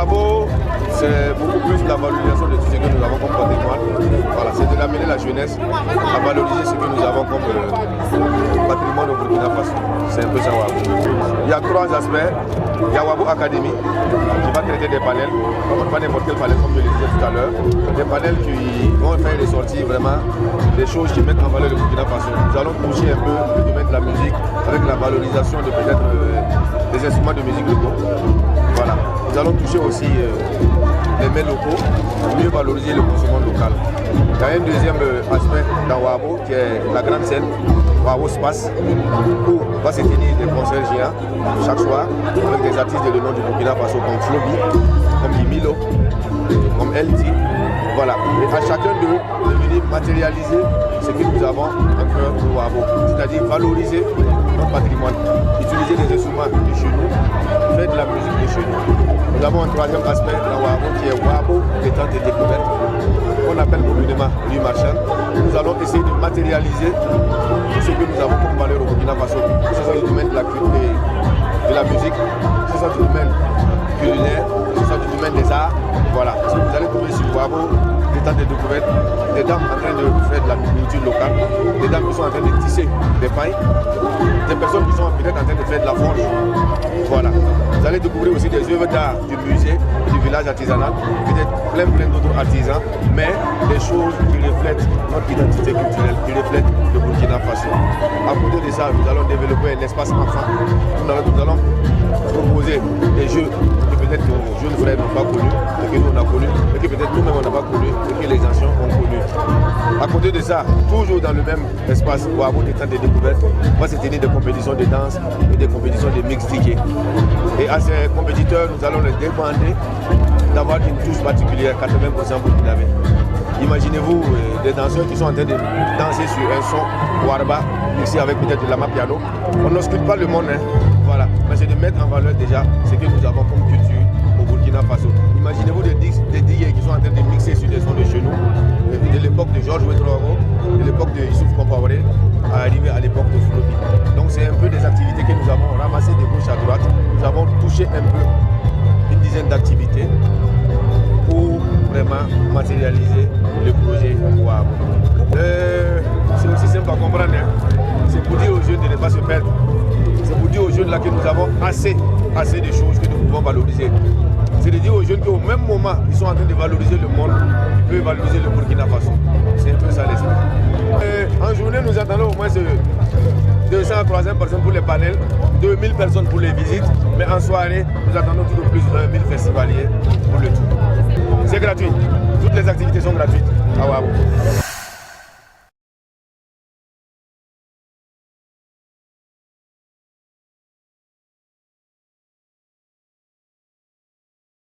Wabo, c'est beaucoup plus la valorisation de tout ce que nous avons comme patrimoine. Voilà, c'est de l'amener la jeunesse à valoriser ce que nous avons comme patrimoine au Burkina Faso. C'est un peu ça Wabo. Il y a 3 aspects. Il y a Wabo Academy qui va traiter des panels, pas n'importe quel panel comme je le disais tout à l'heure, des panels qui vont faire ressortir vraiment des choses qui mettent en valeur le Burkina Faso. Nous allons toucher un peu le domaine de la musique avec la valorisation de peut-être des instruments de musique locaux. Voilà. Nous allons toucher aussi les mets locaux pour mieux valoriser le consommation local. Il y a un deuxième aspect dans Wabo qui est la grande scène, Wabo Space, où va se tenir des concerts géants chaque soir avec des artistes de nom du Burkina Faso comme Flobi, comme Milo, comme LT. Voilà. Et à chacun d'eux de venir matérialiser ce que nous avons en cœur pour Wabo, c'est-à-dire valoriser notre patrimoine, utiliser des instruments de chez nous, faire de la musique de chez nous. Nous avons un troisième aspect dans Wabo qui est Wabo détente et découverte, qu'on appelle communément rue marchande. Nous allons essayer de matérialiser tout ce que nous avons comme valeur au Burkina Faso, que ce soit du domaine de la culture et de la musique, que ce soit du domaine culinaire, que ce soit du domaine des arts. Voilà, parce que vous allez trouver sur Wabo détente et découverte, des dames en train de faire de la nourriture locale, des dames qui sont en train de tisser des pailles, des personnes qui sont peut-être en train de faire de la forge. Voilà. Vous allez découvrir aussi des œuvres d'art du musée et du village artisanal, peut-être plein d'autres artisans, mais des choses qui reflètent notre identité culturelle, qui reflètent le Burkina Faso. À côté de ça, nous allons développer un espace enfant. Nous allons proposer des jeux que peut-être nos jeunes frères n'ont pas connus, et que nous on a connus, et que peut-être nous-mêmes on n'a pas connus, et que les anciens ont connus. À côté de ça, toujours dans le même espace, pour avoir des temps de découverte, on va se tenir des compétitions de danse et des compétitions de mix DJ. Et à ces compétiteurs, nous allons leur demander d'avoir une touche particulière, 80% burkinabé. Imaginez-vous des danseurs qui sont en train de danser sur un son warba, mixé avec peut-être de la piano. On n'ausculte pas le monde, hein. Voilà. Mais c'est de mettre en valeur déjà ce que nous avons comme culture au Burkina Faso. Imaginez-vous des DJ qui sont en train de mixer sur des sons de chez nous, de l'époque de Georges Ouedraogo, de l'époque de Youssouf Compaoré, à arriver à l'époque de Flobi. Donc c'est un peu des activités que nous avons ramassées de gauche à droite. Nous avons touché un peu une dizaine d'activités pour vraiment matérialiser le projet Wabo. C'est aussi simple à comprendre. Hein. C'est pour dire aux jeunes de ne pas se perdre. C'est pour dire aux jeunes là que nous avons assez de choses que nous pouvons valoriser. C'est de dire aux jeunes qu'au même moment, ils sont en train de valoriser le monde, ils peuvent valoriser le Burkina Faso. C'est un peu ça l'esprit. En journée, nous attendons au moins 200 à 300 personnes pour les panels, 2000 personnes pour les visites, mais en soirée, nous attendons tout de plus 20 000 festivaliers pour le tout. C'est gratuit. Toutes les activités sont gratuites à Wabo.